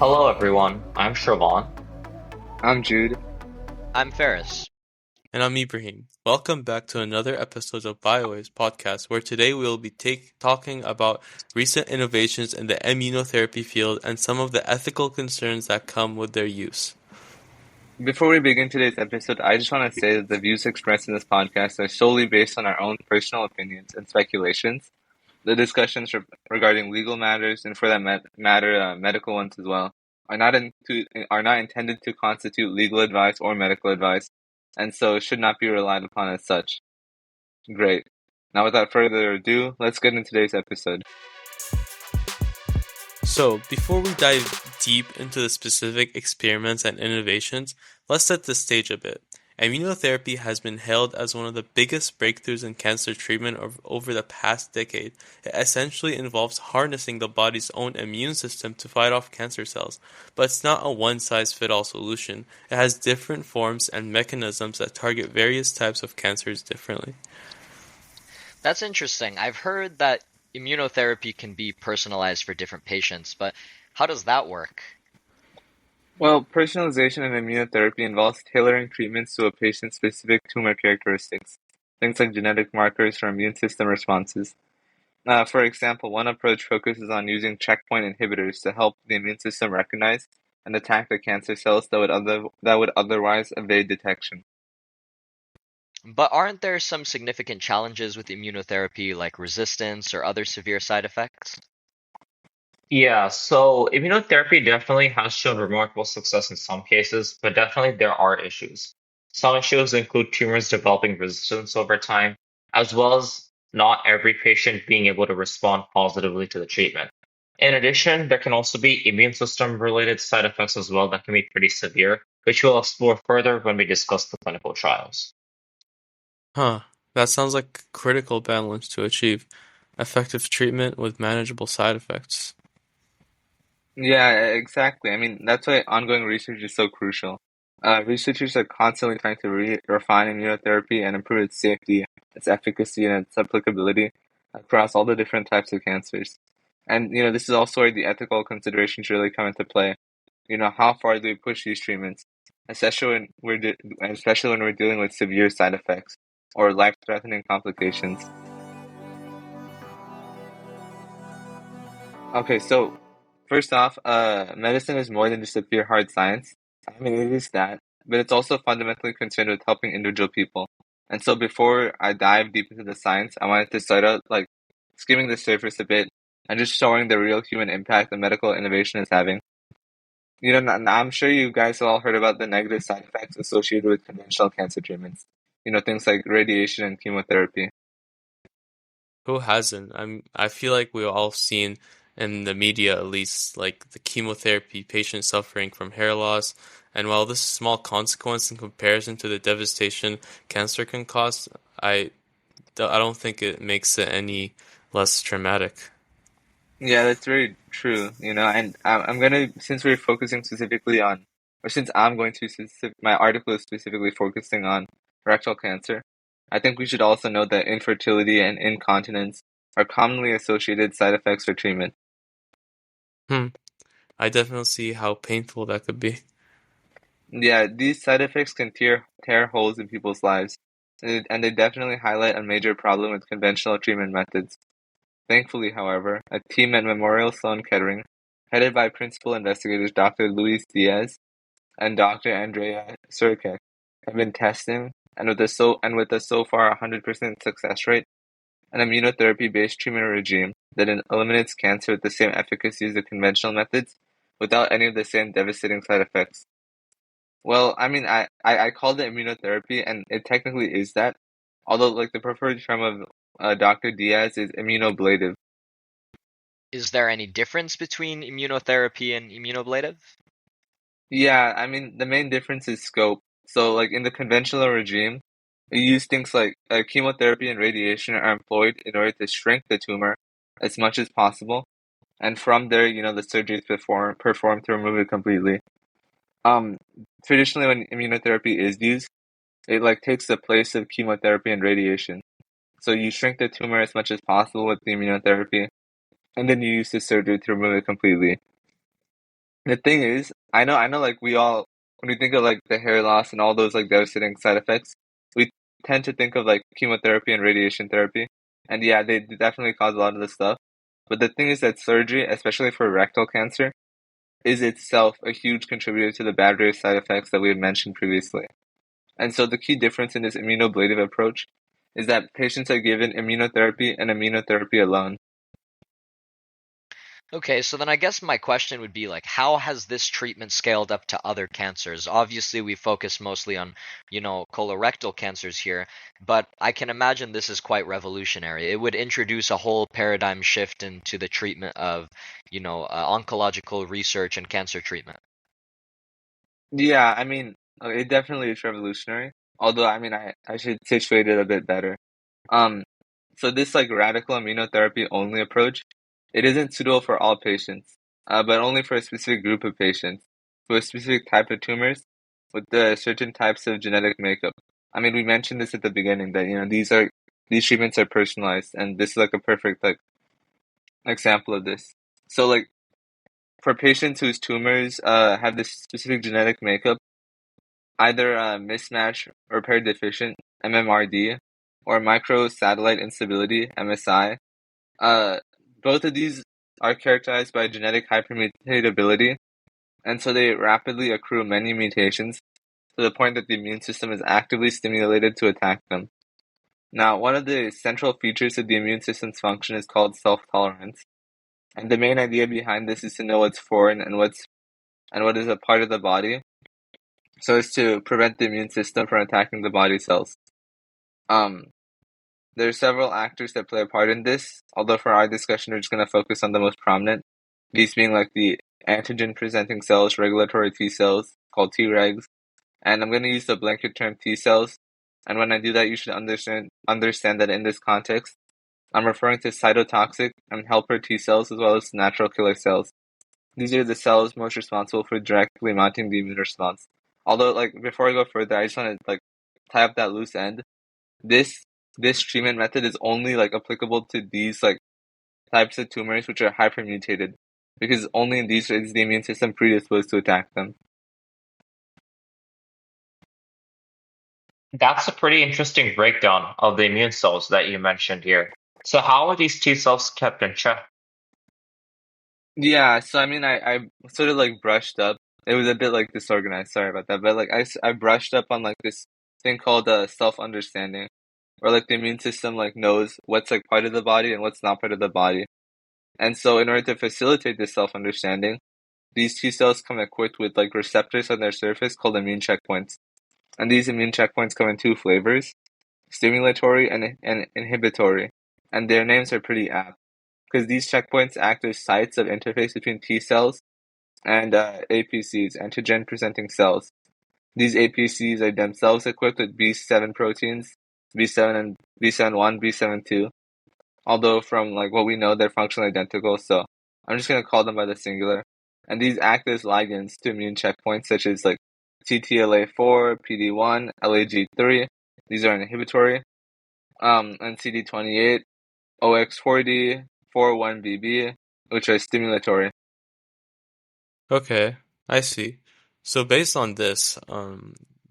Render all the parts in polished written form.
Hello everyone, I'm Shravan. I'm Jude. I'm Faris. And I'm Ibraheem. Welcome back to another episode of BioWaves podcast, where today we will be talking about recent innovations in the immunotherapy field and some of the ethical concerns that come with their use. Before we begin today's episode, I just want to say that the views expressed in this podcast are solely based on our own personal opinions and speculations. The discussions regarding legal matters, and for that matter, medical ones as well, are not intended to constitute legal advice or medical advice, and so should not be relied upon as such. Great. Now, without further ado, let's get into today's episode. So, before we dive deep into the specific experiments and innovations, let's set the stage a bit. Immunotherapy has been hailed as one of the biggest breakthroughs in cancer treatment over the past decade. It essentially involves harnessing the body's own immune system to fight off cancer cells, but it's not a one-size-fits-all solution. It has different forms and mechanisms that target various types of cancers differently. That's interesting. I've heard that immunotherapy can be personalized for different patients, but how does that work? Well, personalization in immunotherapy involves tailoring treatments to a patient's specific tumor characteristics, things like genetic markers or immune system responses. For example, one approach focuses on using checkpoint inhibitors to help the immune system recognize and attack the cancer cells that would otherwise evade detection. But aren't there some significant challenges with immunotherapy, like resistance or other severe side effects? Yeah, so immunotherapy definitely has shown remarkable success in some cases, but definitely there are issues. Some issues include tumors developing resistance over time, as well as not every patient being able to respond positively to the treatment. In addition, there can also be immune system related side effects as well that can be pretty severe, which we'll explore further when we discuss the clinical trials. Huh, that sounds like a critical balance to achieve effective treatment with manageable side effects. Yeah, exactly. I mean, that's why ongoing research is so crucial. Researchers are constantly trying to refine immunotherapy and improve its safety, its efficacy, and its applicability across all the different types of cancers. And, this is also where the ethical considerations really come into play. How far do we push these treatments, especially when we're dealing with severe side effects or life-threatening complications. Okay, so first off, medicine is more than just a pure hard science. I mean, it is that, but it's also fundamentally concerned with helping individual people. And so before I dive deep into the science, I wanted to start out like skimming the surface a bit and just showing the real human impact that medical innovation is having. I'm sure you guys have all heard about the negative side effects associated with conventional cancer treatments. Things like radiation and chemotherapy. Who hasn't? I feel like we've all seen in the media at least like the chemotherapy patient suffering from hair loss. And while this is a small consequence in comparison to the devastation cancer can cause, I don't think it makes it any less traumatic. Yeah, that's very true, and I'm gonna, since we're focusing specifically on, or since I'm going to, my article is specifically focusing on rectal cancer, I think we should also note that infertility and incontinence are commonly associated side effects for treatment. Hmm. I definitely see how painful that could be. Yeah, these side effects can tear holes in people's lives, and they definitely highlight a major problem with conventional treatment methods. Thankfully, however, a team at Memorial Sloan Kettering, headed by principal investigators Dr. Luis Diaz and Doctor Andrea Surkek, have been testing, and with a so far 100% success rate, an immunotherapy-based treatment regime that eliminates cancer with the same efficacy as the conventional methods, without any of the same devastating side effects. Well, I mean, I called it immunotherapy, and it technically is that, although like the preferred term of Dr. Diaz is immunoablative. Is there any difference between immunotherapy and immunoablative? Yeah, I mean, the main difference is scope. So, like in the conventional regime, you use things like chemotherapy and radiation are employed in order to shrink the tumor as much as possible, and from there, the surgery is performed to remove it completely. Um, Traditionally, when immunotherapy is used, it like takes the place of chemotherapy and radiation. So you shrink the tumor as much as possible with the immunotherapy, and then you use the surgery to remove it completely. The thing is, I know, like we all, when we think of like the hair loss and all those like devastating side effects, we tend to think of like chemotherapy and radiation therapy, and yeah, they definitely cause a lot of this stuff. But the thing is that surgery, especially for rectal cancer, is itself a huge contributor to the bad rate side effects that we had mentioned previously. And so the key difference in this immunoablative approach is that patients are given immunotherapy and immunotherapy alone. Okay, so then I guess my question would be like, how has this treatment scaled up to other cancers? Obviously, we focus mostly on, colorectal cancers here, but I can imagine this is quite revolutionary. It would introduce a whole paradigm shift into the treatment of, oncological research and cancer treatment. Yeah, I mean, it definitely is revolutionary. Although, I mean, I should situate it a bit better. Um, so this like radical immunotherapy only approach, it isn't suitable for all patients, but only for a specific group of patients with a specific type of tumors with the certain types of genetic makeup. I mean, we mentioned this at the beginning that these treatments are personalized, and this is like a perfect like example of this. So like for patients whose tumors have this specific genetic makeup, either mismatch repair deficient (MMRD) or microsatellite instability (MSI). Uh, Both of these are characterized by genetic hypermutatability, and so they rapidly accrue many mutations to the point that the immune system is actively stimulated to attack them. Now, one of the central features of the immune system's function is called self-tolerance, and the main idea behind this is to know what's foreign and what is a part of the body, so as to prevent the immune system from attacking the body cells. Um, there are several actors that play a part in this, although for our discussion we're just going to focus on the most prominent, these being like the antigen-presenting cells, regulatory T cells, called Tregs, and I'm going to use the blanket term T cells, and when I do that you should understand that in this context, I'm referring to cytotoxic and helper T cells as well as natural killer cells. These are the cells most responsible for directly mounting the immune response. Although, like, before I go further, I just want to, like, tie up that loose end. This this treatment method is only, like, applicable to these, like, types of tumors which are hypermutated, because only in these is the immune system predisposed to attack them. That's a pretty interesting breakdown of the immune cells that you mentioned here. So how are these T cells kept in check? Yeah, so I mean, I sort of, like, brushed up. It was a bit, like, disorganized, sorry about that, but, like, I brushed up on, like, this thing called self-understanding, where, like, the immune system, like, knows what's, like, part of the body and what's not part of the body. And so in order to facilitate this self-understanding, these T cells come equipped with like receptors on their surface called immune checkpoints. And these immune checkpoints come in two flavors, stimulatory and inhibitory. And their names are pretty apt, because these checkpoints act as sites of interface between T cells and APCs, antigen-presenting cells. These APCs are themselves equipped with B7 proteins, B7 and B7-1, B7-2, although from like what we know they're functionally identical, so I'm just gonna call them by the singular. And these act as ligands to immune checkpoints such as like CTLA4, PD1, LAG3. These are inhibitory. And CD28, OX40, 41BB, which are stimulatory. Okay, I see. So based on this,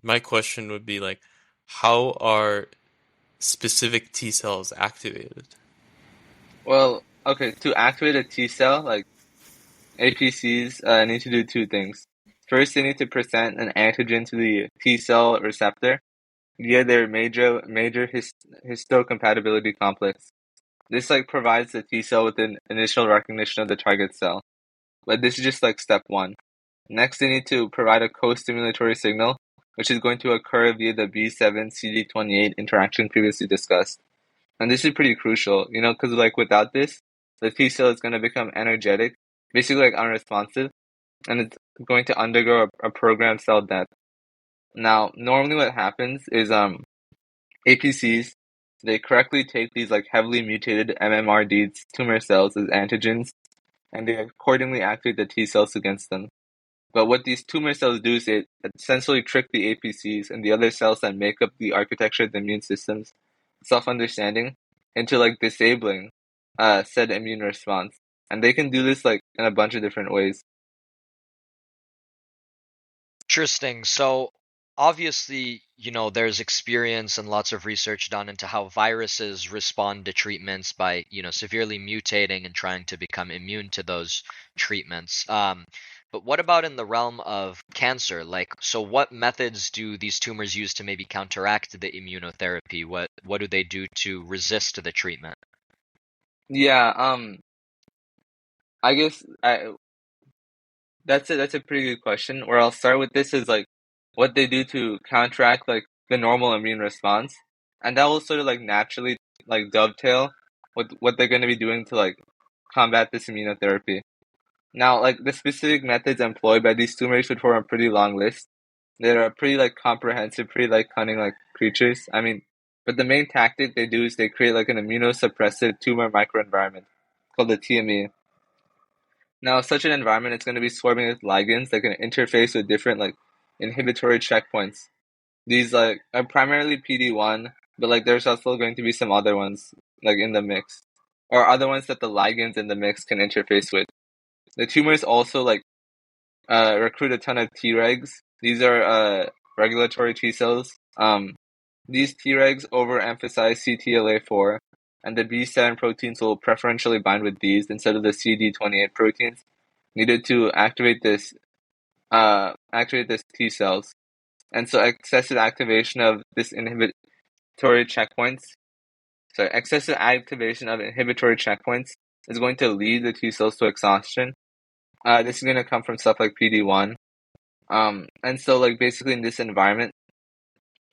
my question would be like, how are specific T cells activated? Well, okay, to activate a T cell, like APCs need to do two things. First, they need to present an antigen to the T cell receptor via their major histocompatibility complex. This like provides the T cell with an initial recognition of the target cell. But this is just like step one. Next, they need to provide a co-stimulatory signal, which is going to occur via the B7 CD28 interaction previously discussed. And this is pretty crucial, because like without this, the T cell is going to become energetic, basically like unresponsive, and it's going to undergo a programmed cell death. Now, normally what happens is APCs, they correctly take these like heavily mutated MMRD tumor cells as antigens, and they accordingly activate the T cells against them. But what these tumor cells do is it essentially trick the APCs and the other cells that make up the architecture of the immune system's self-understanding into like disabling said immune response. And they can do this like in a bunch of different ways. Interesting. So obviously, there's experience and lots of research done into how viruses respond to treatments by, severely mutating and trying to become immune to those treatments. But what about in the realm of cancer? Like, so what methods do these tumors use to maybe counteract the immunotherapy? What do they do to resist the treatment? Yeah, I guess that's a pretty good question. Where I'll start with this is like what they do to counteract like the normal immune response, and that will sort of like naturally like dovetail with what they're going to be doing to like combat this immunotherapy. Now, like the specific methods employed by these tumors would form a pretty long list. They're a pretty like comprehensive, pretty like cunning like creatures. I mean, but the main tactic they do is they create like an immunosuppressive tumor microenvironment called the TME. Now, such an environment is going to be swarming with ligands that can interface with different like inhibitory checkpoints. These like are primarily PD-1, but like there's also going to be some other ones like in the mix, or other ones that the ligands in the mix can interface with. The tumors also like recruit a ton of Tregs. These are regulatory T cells. These Tregs overemphasize CTLA4, and the B7 proteins will preferentially bind with these instead of the CD28 proteins needed to activate this T cells. And so excessive activation of excessive activation of inhibitory checkpoints is going to lead the T cells to exhaustion. This is going to come from stuff like PD-1. And so like basically in this environment,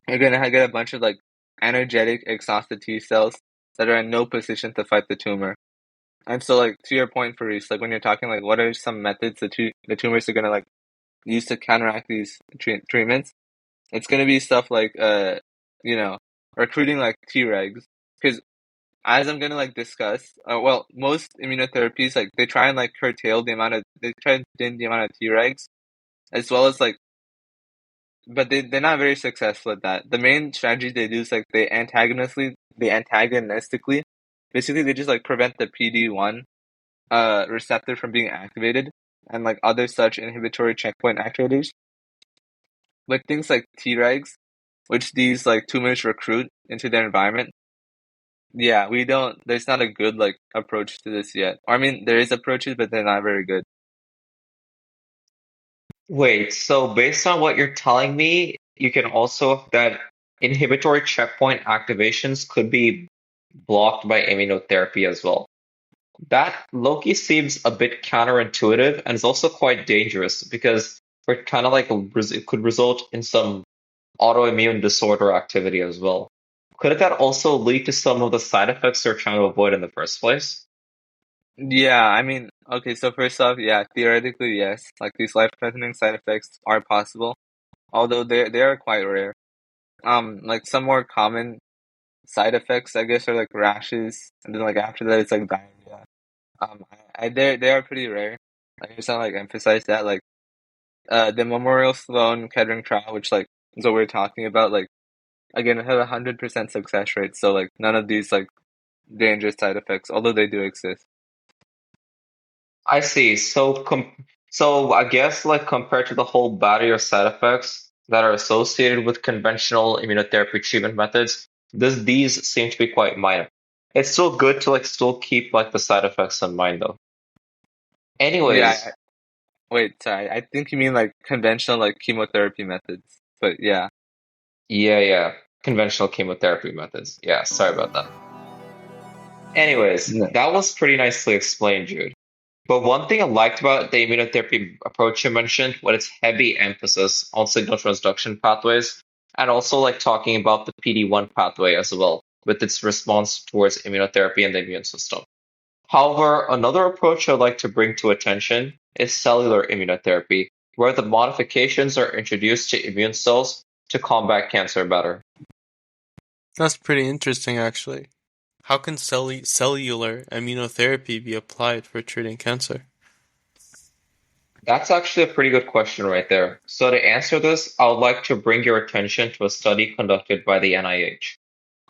you're going to get a bunch of like energetic, exhausted T cells that are in no position to fight the tumor. And so like to your point, Faris, like when you're talking like what are some methods the tumors are going to like use to counteract these treatments, it's going to be stuff like recruiting like Tregs, because as I'm going to like discuss, most immunotherapies like they try and like they try and dim the amount of Tregs, as well as like, but they're not very successful at that. The main strategy they do is like they antagonistically, basically they just like prevent the PD-1 receptor from being activated, and like other such inhibitory checkpoint activators. But things like Tregs, which these like tumors recruit into their environment, yeah, there's not a good like approach to this yet. Or I mean, there is approaches, but they're not very good. Wait, so based on what you're telling me, you can also that inhibitory checkpoint activations could be blocked by immunotherapy as well. That Loki seems a bit counterintuitive and is also quite dangerous because we're kind of like it could result in some autoimmune disorder activity as well. Could that also lead to some of the side effects they're trying to avoid in the first place? Yeah, I mean, okay, so first off, yeah, theoretically, yes, like these life-threatening side effects are possible, although they are quite rare. Like some more common side effects, I guess, are like rashes, and then like after that, it's like diarrhea. They are pretty rare. Like, I just want to like emphasize that, like, the Memorial Sloan Kettering trial, which like is what we're talking about, like, again, it had 100% success rate, so like none of these like dangerous side effects, although they do exist. I see. So I guess like compared to the whole battery of side effects that are associated with conventional immunotherapy treatment methods, these seem to be quite minor. It's still good to like still keep like the side effects in mind though. Yeah, Anyways, wait, sorry, I think you mean like conventional like chemotherapy methods, but yeah. yeah, conventional chemotherapy methods. Yeah, sorry about that. Anyways, Yeah. that was pretty nicely explained, Jude. But one thing I liked about the immunotherapy approach you mentioned was its heavy emphasis on signal transduction pathways, and also like talking about the PD-1 pathway as well, with its response towards immunotherapy and the immune system. However, another approach I'd like to bring to attention is cellular immunotherapy, where the modifications are introduced to immune cells to combat cancer better. That's pretty interesting, actually. How can cellular immunotherapy be applied for treating cancer? That's actually a pretty good question right there. So to answer this, I would like to bring your attention to a study conducted by the NIH.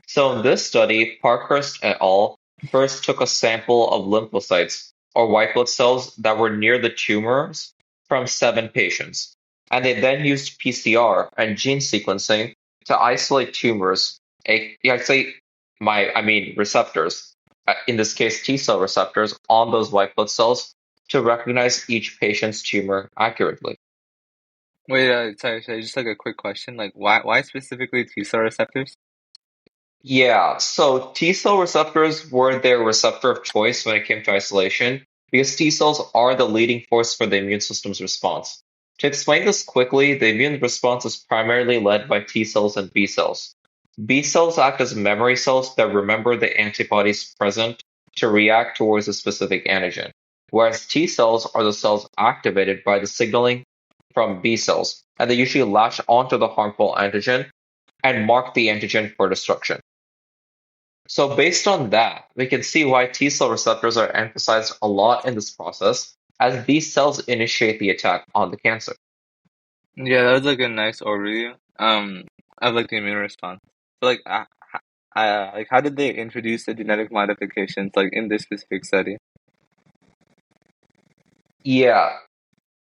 So in this study, Parkhurst et al. First took a sample of lymphocytes, or white blood cells that were near the tumors from 7 patients. And they then used PCR and gene sequencing to isolate tumors, receptors, in this case T cell receptors on those white blood cells to recognize each patient's tumor accurately. Wait, sorry, just like a quick question. Like, why specifically T cell receptors? Yeah, so T cell receptors were their receptor of choice when it came to isolation because T cells are the leading force for the immune system's response. To explain this quickly, the immune response is primarily led by T cells and B cells. B cells act as memory cells that remember the antibodies present to react towards a specific antigen, whereas T cells are the cells activated by the signaling from B cells, and they usually latch onto the harmful antigen and mark the antigen for destruction. So based on that, we can see why T cell receptors are emphasized a lot in this process, as these cells initiate the attack on the cancer. Yeah, that was like a nice overview. Of like the immune response. So like, like how did they introduce the genetic modifications like in this specific study? Yeah,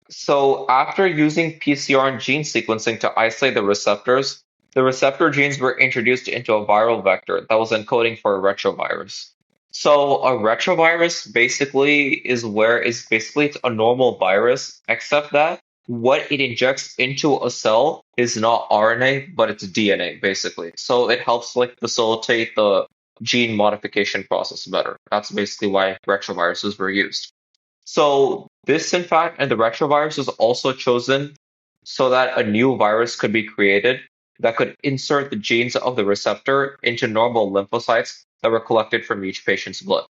so after using PCR and gene sequencing to isolate the receptor genes were introduced into a viral vector that was encoding for a retrovirus. So a retrovirus basically it's a normal virus, except that what it injects into a cell is not RNA, but it's DNA, basically. So it helps like facilitate the gene modification process better. That's basically why retroviruses were used. So this, in fact, and the retrovirus was also chosen so that a new virus could be created that could insert the genes of the receptor into normal lymphocytes that were collected from each patient's blood.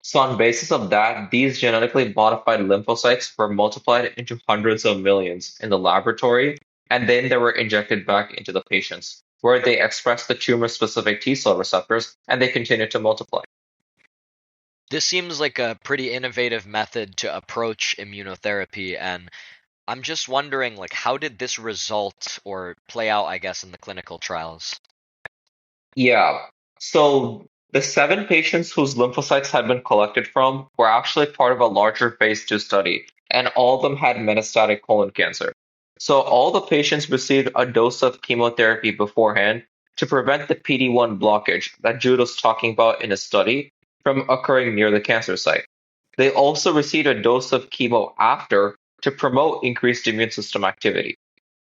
So on basis of that, these genetically modified lymphocytes were multiplied into hundreds of millions in the laboratory, and then they were injected back into the patients, where they express the tumor-specific T cell receptors, and they continue to multiply. This seems like a pretty innovative method to approach immunotherapy, and I'm just wondering, like, how did this result or play out, I guess, in the clinical trials? Yeah. So the 7 patients whose lymphocytes had been collected from were actually part of a larger phase 2 study, and all of them had metastatic colon cancer. So all the patients received a dose of chemotherapy beforehand to prevent the PD-1 blockage that Jude was talking about in his study from occurring near the cancer site. They also received a dose of chemo after to promote increased immune system activity.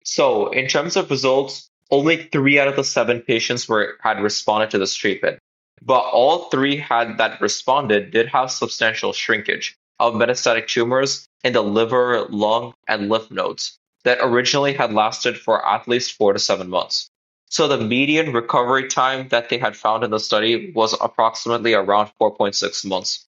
So, in terms of results, only 3 out of the 7 patients had responded to this treatment, but all 3 had that responded did have substantial shrinkage of metastatic tumors in the liver, lung, and lymph nodes that originally had lasted for at least 4 to 7 months. So the median recovery time that they had found in the study was approximately around 4.6 months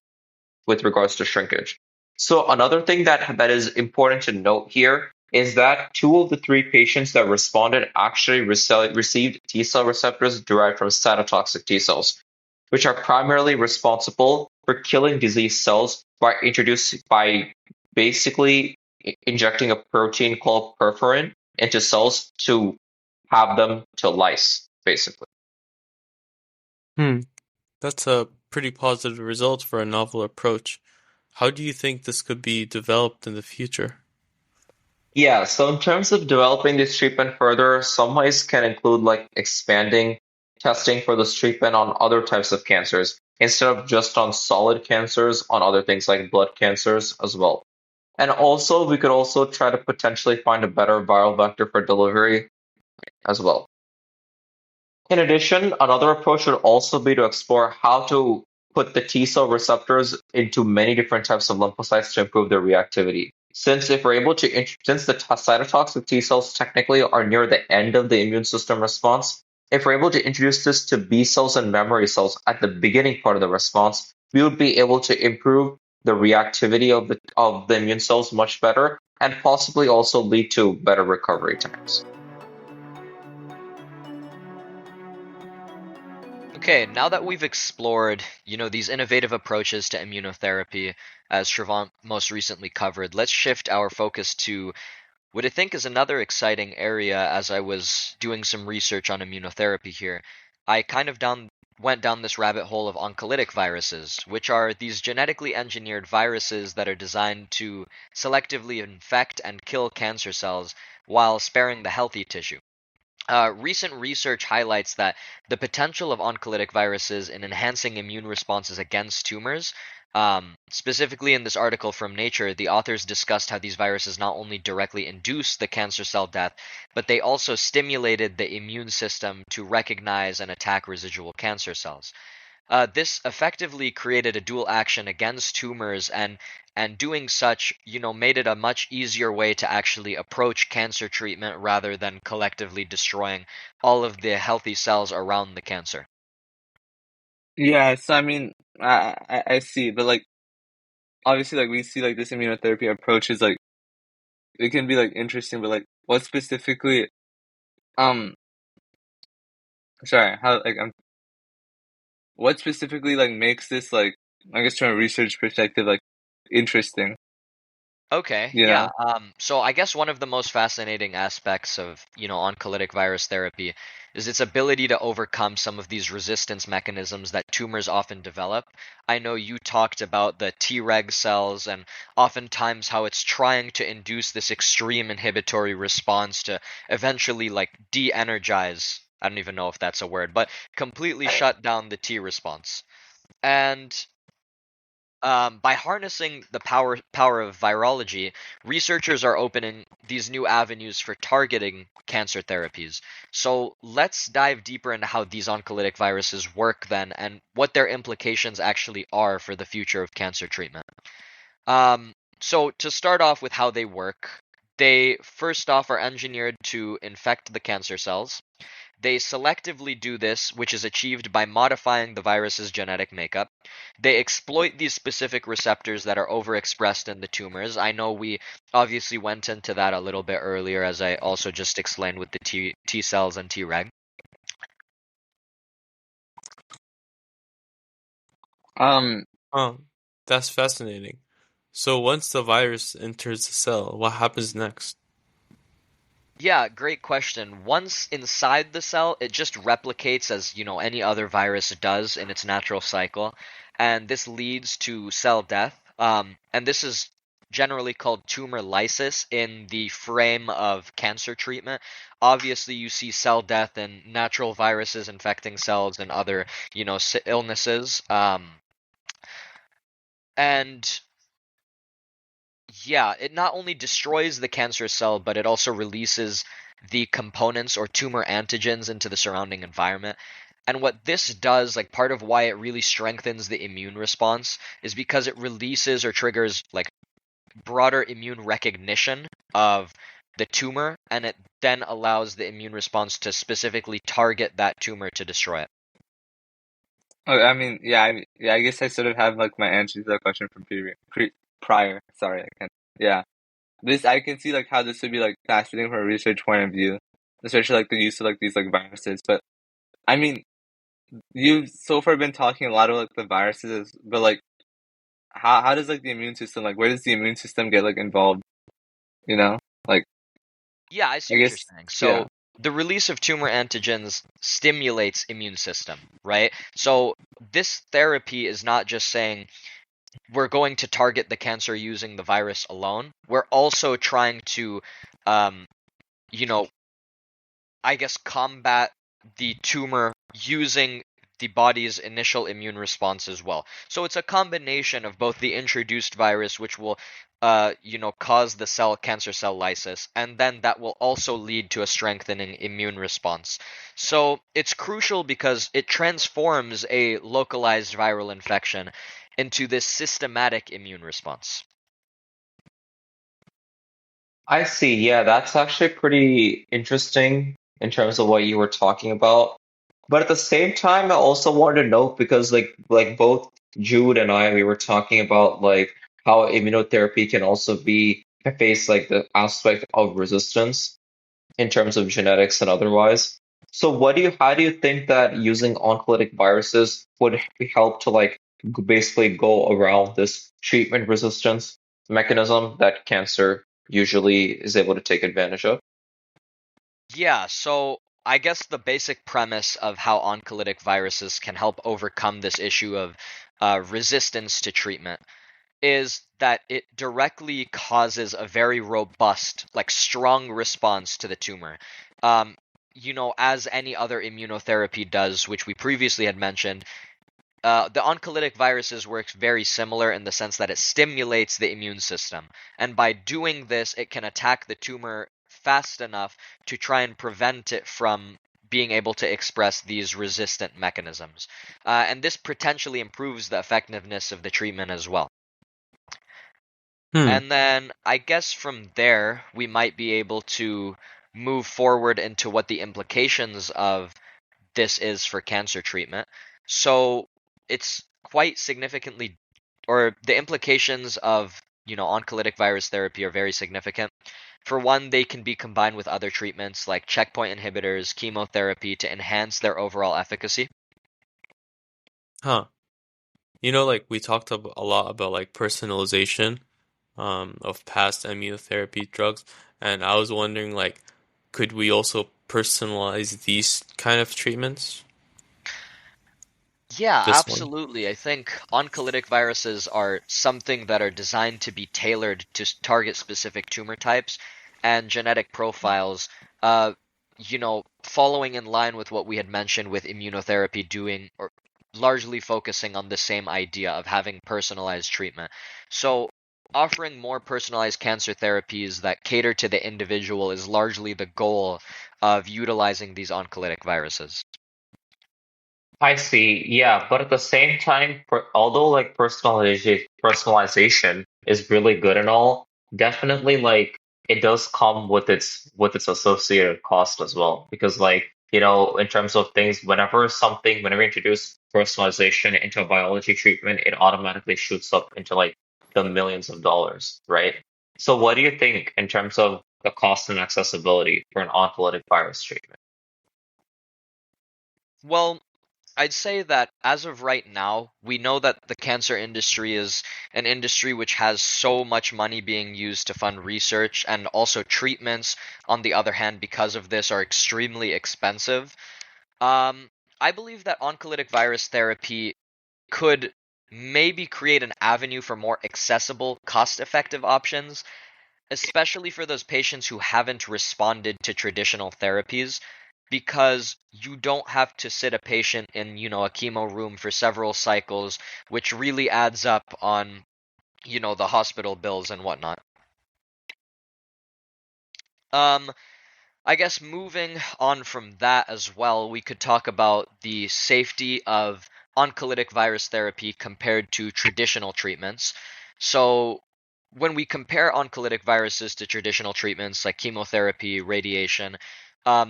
with regards to shrinkage. So another thing that is important to note here is that 2 of the 3 patients that responded actually received T cell receptors derived from cytotoxic T cells, which are primarily responsible for killing disease cells by basically injecting a protein called perforin into cells to have them to lyse, basically. Hmm, that's a pretty positive result for a novel approach. How do you think this could be developed in the future? Yeah, so in terms of developing this treatment further, some ways can include like expanding testing for this treatment on other types of cancers instead of just on solid cancers, on other things like blood cancers as well. And also, we could also try to potentially find a better viral vector for delivery as well. In addition, another approach would also be to explore how to put the T cell receptors into many different types of lymphocytes to improve their reactivity. Since if we're able to, since the cytotoxic T cells technically are near the end of the immune system response, if we're able to introduce this to B cells and memory cells at the beginning part of the response, we would be able to improve the reactivity of the immune cells much better, and possibly also lead to better recovery times. Okay, now that we've explored, these innovative approaches to immunotherapy, as Shravan most recently covered, let's shift our focus to what I think is another exciting area as I was doing some research on immunotherapy here. I kind of went down this rabbit hole of oncolytic viruses, which are these genetically engineered viruses that are designed to selectively infect and kill cancer cells while sparing the healthy tissue. Recent research highlights that the potential of oncolytic viruses in enhancing immune responses against tumors. Specifically, in this article from Nature, the authors discussed how these viruses not only directly induce the cancer cell death, but they also stimulated the immune system to recognize and attack residual cancer cells. This effectively created a dual action against tumors, and doing such, made it a much easier way to actually approach cancer treatment rather than collectively destroying all of the healthy cells around the cancer. Yeah, so I mean, I see, but like obviously, like we see like this immunotherapy approach is like it can be like interesting, but like what specifically, um, sorry, how like what specifically like makes this like I guess from a research perspective like interesting, Okay, you yeah. know? So I guess one of the most fascinating aspects of, oncolytic virus therapy is its ability to overcome some of these resistance mechanisms that tumors often develop. I know you talked about the Treg cells and oftentimes how it's trying to induce this extreme inhibitory response to eventually like de-energize, I don't even know if that's a word, but completely shut down the T response. And by harnessing the power of virology, researchers are opening these new avenues for targeting cancer therapies. So let's dive deeper into how these oncolytic viruses work then, and what their implications actually are for the future of cancer treatment. So to start off with how they work, they first off are engineered to infect the cancer cells. They selectively do this, which is achieved by modifying the virus's genetic makeup. They exploit these specific receptors that are overexpressed in the tumors. I know we obviously went into that a little bit earlier, as I also just explained with the T cells and Treg. Um, That's fascinating. So once the virus enters the cell, what happens next? Yeah, great question. Once inside the cell, it just replicates as, any other virus does in its natural cycle, and this leads to cell death. And this is generally called tumor lysis in the frame of cancer treatment. Obviously, you see cell death in natural viruses infecting cells and other, illnesses. And Yeah, it not only destroys the cancer cell, but it also releases the components or tumor antigens into the surrounding environment. And what this does, like part of why it really strengthens the immune response, is because it releases or triggers like broader immune recognition of the tumor, and it then allows the immune response to specifically target that tumor to destroy it. I mean, yeah, yeah, I guess I sort of have like my answer to that question from prior. Sorry, I can't. Yeah, this I can see like how this would be like fascinating from a research point of view, especially like the use of like these like viruses. But I mean, you've so far been talking a lot about like the viruses, but like how does like the immune system like where does the immune system get like involved? You know, like Yeah, I see I what you're guess saying. yeah. So the release of tumor antigens stimulates immune system, right? So this therapy is not just saying we're going to target the cancer using the virus alone. We're also trying to, um, you know, I guess combat the tumor using the body's initial immune response as well. So it's a combination of both the introduced virus, which will, cause the cancer cell lysis, and then that will also lead to a strengthening immune response. So it's crucial because it transforms a localized viral infection into this systematic immune response. I see. Yeah, that's actually pretty interesting in terms of what you were talking about. But at the same time, I also wanted to note because like both Jude and I, we were talking about like how immunotherapy can also be can face like the aspect of resistance in terms of genetics and otherwise. So how do you think that using oncolytic viruses would help to like basically go around this treatment resistance mechanism that cancer usually is able to take advantage of? Yeah, so I guess the basic premise of how oncolytic viruses can help overcome this issue of resistance to treatment is that it directly causes a very robust, like strong response to the tumor. Um, as any other immunotherapy does, which we previously had mentioned, the oncolytic viruses works very similar in the sense that it stimulates the immune system. And by doing this, it can attack the tumor fast enough to try and prevent it from being able to express these resistant mechanisms. And this potentially improves the effectiveness of the treatment as well. Hmm. And then I guess from there, we might be able to move forward into what the implications of this is for cancer treatment. So it's quite significantly, or the implications of, oncolytic virus therapy are very significant. For one, they can be combined with other treatments like checkpoint inhibitors, chemotherapy to enhance their overall efficacy. Huh. Like we talked a lot about like personalization of past immunotherapy drugs, and I was wondering like, could we also personalize these kind of treatments? Yeah, This one. absolutely. I think oncolytic viruses are something that are designed to be tailored to target specific tumor types and genetic profiles. Following in line with what we had mentioned with immunotherapy doing or largely focusing on the same idea of having personalized treatment. So, offering more personalized cancer therapies that cater to the individual is largely the goal of utilizing these oncolytic viruses. I see. Yeah, but at the same time, although like personalization is really good and all, definitely like it does come with its associated cost as well. Because like, in terms of things, whenever you introduce personalization into a biology treatment, it automatically shoots up into like the millions of dollars, right? So what do you think in terms of the cost and accessibility for an oncolytic virus treatment? Well, I'd say that as of right now, we know that the cancer industry is an industry which has so much money being used to fund research, and also treatments, on the other hand, because of this, are extremely expensive. Um, I believe that oncolytic virus therapy could maybe create an avenue for more accessible, cost effective options, especially for those patients who haven't responded to traditional therapies, because you don't have to sit a patient in, a chemo room for several cycles, which really adds up on, the hospital bills and whatnot. Um, I guess moving on from that as well, we could talk about the safety of oncolytic virus therapy compared to traditional treatments. So, when we compare oncolytic viruses to traditional treatments like chemotherapy, radiation,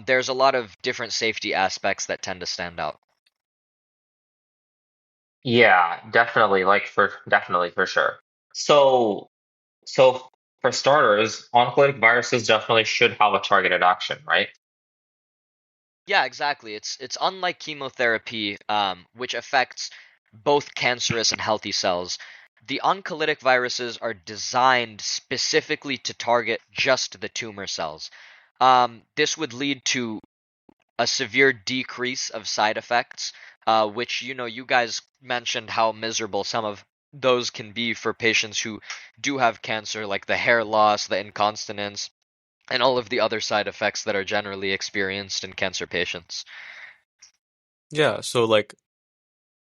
there's a lot of different safety aspects that tend to stand out. Yeah, definitely for sure. So so for starters, oncolytic viruses definitely should have a targeted action, right? Yeah, exactly. It's unlike chemotherapy, which affects both cancerous and healthy cells. The oncolytic viruses are designed specifically to target just the tumor cells. This would lead to a severe decrease of side effects, which you guys mentioned how miserable some of those can be for patients who do have cancer, like the hair loss, the incontinence, and all of the other side effects that are generally experienced in cancer patients. Yeah, so like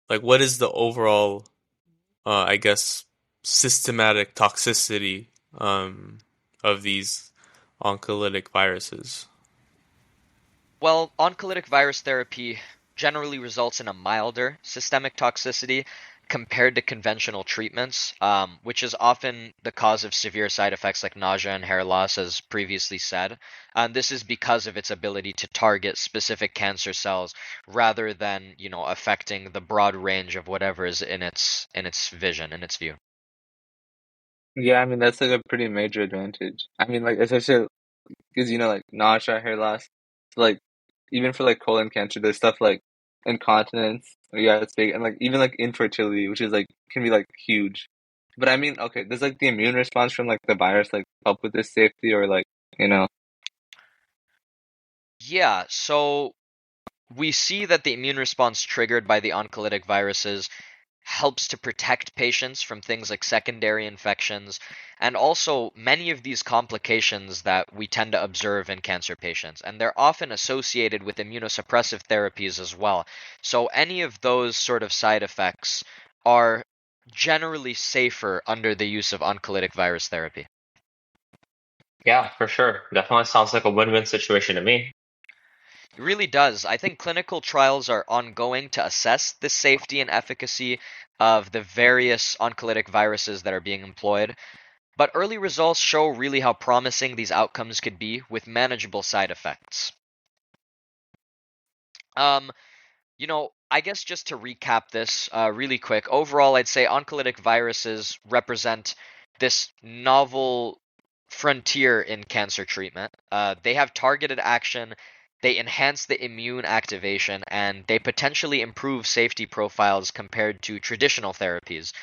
what is the overall I guess systematic toxicity of these oncolytic viruses? Well, oncolytic virus therapy generally results in a milder systemic toxicity compared to conventional treatments, which is often the cause of severe side effects like nausea and hair loss, as previously said. And this is because of its ability to target specific cancer cells rather than, affecting the broad range of whatever is in its vision, in its view. Yeah, I mean that's like a pretty major advantage. I mean, like especially because like nausea, hair loss, like even for like colon cancer, there's stuff like incontinence. Yeah, it's big, and like even like infertility, which is like can be like huge. But I mean, okay, does like the immune response from like the virus like help with this safety or like you know? Yeah, so we see that the immune response triggered by the oncolytic viruses helps to protect patients from things like secondary infections and also many of these complications that we tend to observe in cancer patients. And they're often associated with immunosuppressive therapies as well. So any of those sort of side effects are generally safer under the use of oncolytic virus therapy. Yeah, for sure. Definitely sounds like a win-win situation to me. It really does. I think clinical trials are ongoing to assess the safety and efficacy of the various oncolytic viruses that are being employed, but early results show really how promising these outcomes could be with manageable side effects. Um, I guess just to recap this really quick, overall, I'd say oncolytic viruses represent this novel frontier in cancer treatment. They have targeted action, they enhance the immune activation, and they potentially improve safety profiles compared to traditional therapies.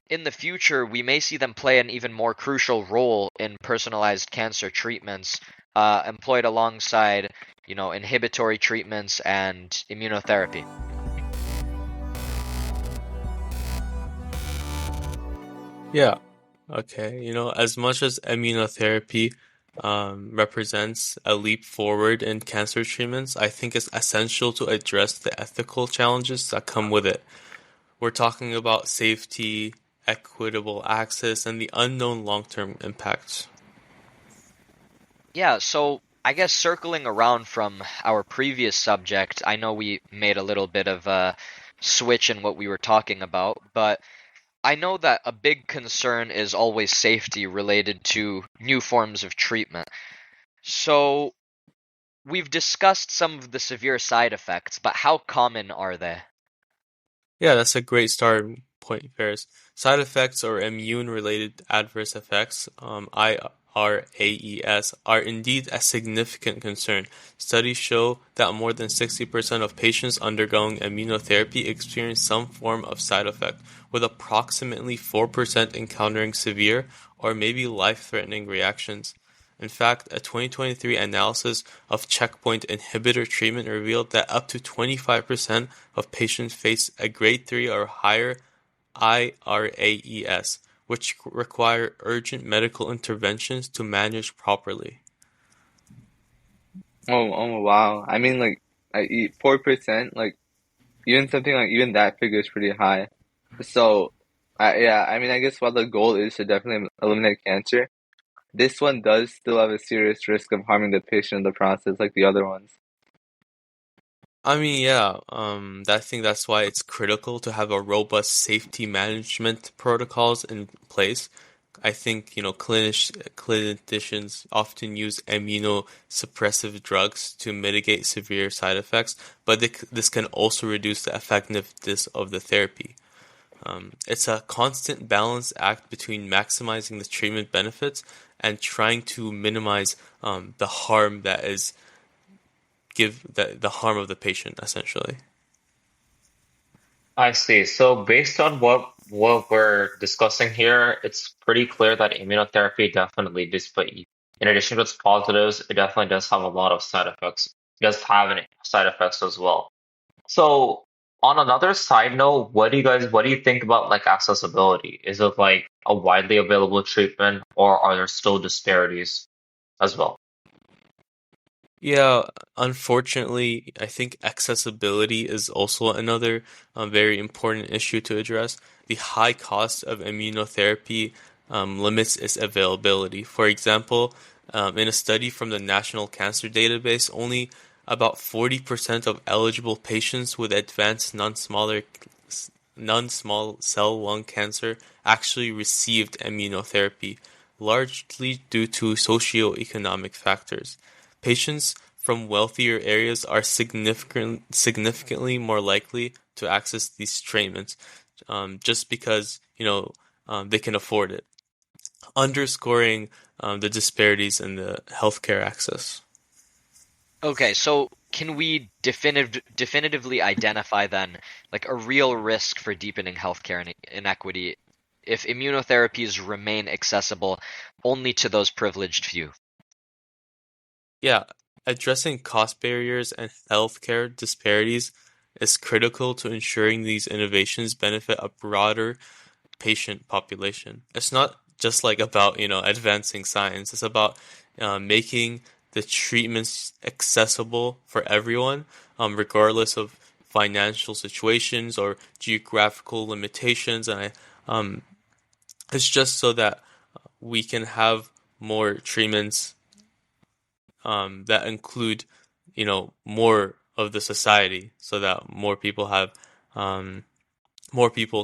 In the future, we may see them play an even more crucial role in personalized cancer treatments, employed alongside, inhibitory treatments and immunotherapy. Yeah. Okay. As much as immunotherapy represents a leap forward in cancer treatments, I think it's essential to address the ethical challenges that come with it. We're talking about safety, equitable access, and the unknown long-term impacts. Yeah, so I guess circling around from our previous subject, I know we made a little bit of a switch in what we were talking about, but I know that a big concern is always safety related to new forms of treatment. So we've discussed some of the severe side effects, but how common are they? Yeah, that's a great starting point, Faris. Side effects or immune-related adverse effects, IRAES, are indeed a significant concern. Studies show that more than 60% of patients undergoing immunotherapy experience some form of side effect, with approximately 4% encountering severe or maybe life-threatening reactions. In fact, a 2023 analysis of checkpoint inhibitor treatment revealed that up to 25% of patients face a grade 3 or higher IRAES, which require urgent medical interventions to manage properly. Oh wow. I mean, like, I eat 4%, like, even something like even that figure is pretty high. So, yeah, I mean, I guess while the goal is to definitely eliminate cancer, this one does still have a serious risk of harming the patient in the process, like the other ones. I mean, yeah, I think that's why it's critical to have a robust safety management protocols in place. I think, clinicians often use immunosuppressive drugs to mitigate severe side effects, but this can also reduce the effectiveness of the therapy. It's a constant balance act between maximizing the treatment benefits and trying to minimize the harm that is the harm of the patient, essentially. I see. So based on what we're discussing here, it's pretty clear that immunotherapy definitely, despite in addition to its positives, it definitely does have a lot of side effects. It does have any side effects as well. So on another side note, what do you think about like accessibility? Is it like a widely available treatment or are there still disparities as well? Yeah, unfortunately, I think accessibility is also another very important issue to address. The high cost of immunotherapy limits its availability. For example, in a study from the National Cancer Database, only about 40% of eligible patients with advanced non-small cell lung cancer actually received immunotherapy, largely due to socioeconomic factors. Patients from wealthier areas are significantly more likely to access these treatments, just because they can afford it, underscoring the disparities in the healthcare access. Okay, so can we definitively identify then like a real risk for deepening healthcare inequity if immunotherapies remain accessible only to those privileged few? Yeah, addressing cost barriers and healthcare disparities is critical to ensuring these innovations benefit a broader patient population. It's not just like about, advancing science. It's about making the treatments accessible for everyone, regardless of financial situations or geographical limitations. And it's just so that we can have more treatments that include, more of the society, so that more people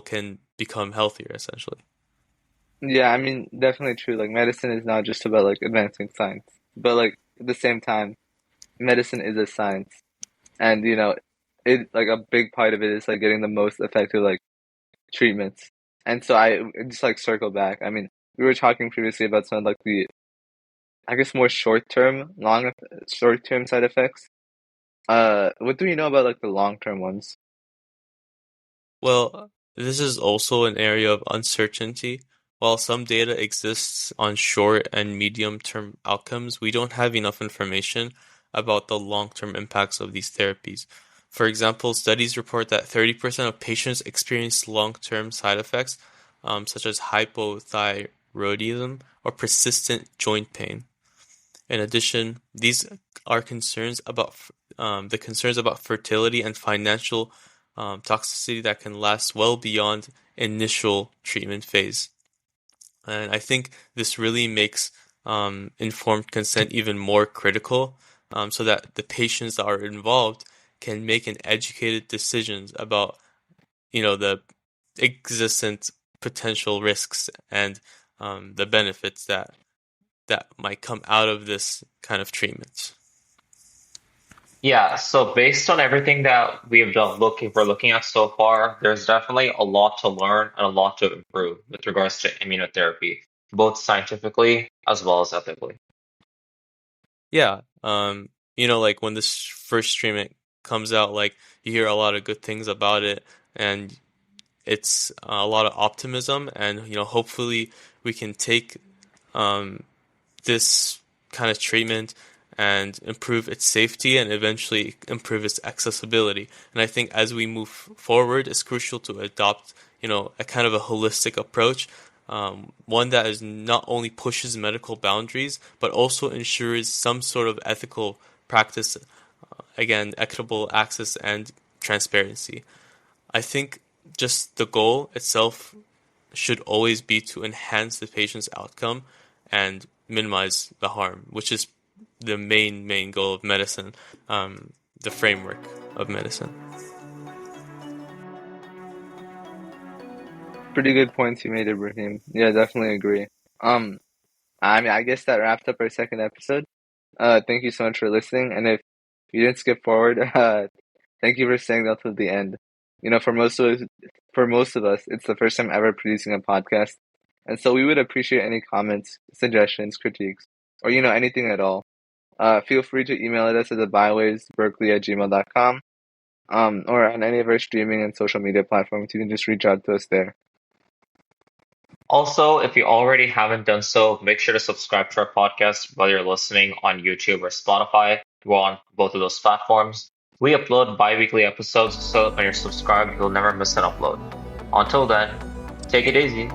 can become healthier, essentially. Yeah, I mean, definitely true. Like, medicine is not just about like advancing science, but like at the same time, medicine is a science, and it like a big part of it is like getting the most effective like treatments. And so I just like circle back. I mean, we were talking previously about some of like the, I guess, more short term side effects. What do you know about like the long term ones? Well, this is also an area of uncertainty. While some data exists on short and medium-term outcomes, we don't have enough information about the long-term impacts of these therapies. For example, studies report that 30% of patients experience long-term side effects, such as hypothyroidism or persistent joint pain. In addition, these are concerns about the concerns about fertility and financial toxicity that can last well beyond initial treatment phase. And I think this really makes informed consent even more critical, so that the patients that are involved can make an educated decisions about, the existent potential risks and the benefits that might come out of this kind of treatment. Yeah, so based on everything that we have we're looking at so far, there's definitely a lot to learn and a lot to improve with regards to immunotherapy, both scientifically as well as ethically. Yeah, like when this first treatment comes out, like you hear a lot of good things about it, and it's a lot of optimism, and hopefully we can take this kind of treatment and improve its safety and eventually improve its accessibility. And I think as we move forward, it's crucial to adopt, a kind of a holistic approach, one that is not only pushes medical boundaries, but also ensures some sort of ethical practice, again, equitable access and transparency. I think just the goal itself should always be to enhance the patient's outcome and minimize the harm, which is the main goal of medicine, the framework of medicine. Pretty good points you made, Ibrahim. Yeah, definitely agree. Um, I mean, I guess that wraps up our second episode. Thank you so much for listening, and if you didn't skip forward, thank you for staying till the end. For most of us, it's the first time ever producing a podcast, and so we would appreciate any comments, suggestions, critiques, or anything at all. Feel free to email us at the biowavesberkeley@gmail.com, or on any of our streaming and social media platforms. You can just reach out to us there. Also, if you already haven't done so, make sure to subscribe to our podcast, whether you're listening on YouTube or Spotify. We're on both of those platforms. We upload bi-weekly episodes, so when you're subscribed, you'll never miss an upload. Until then, take it easy.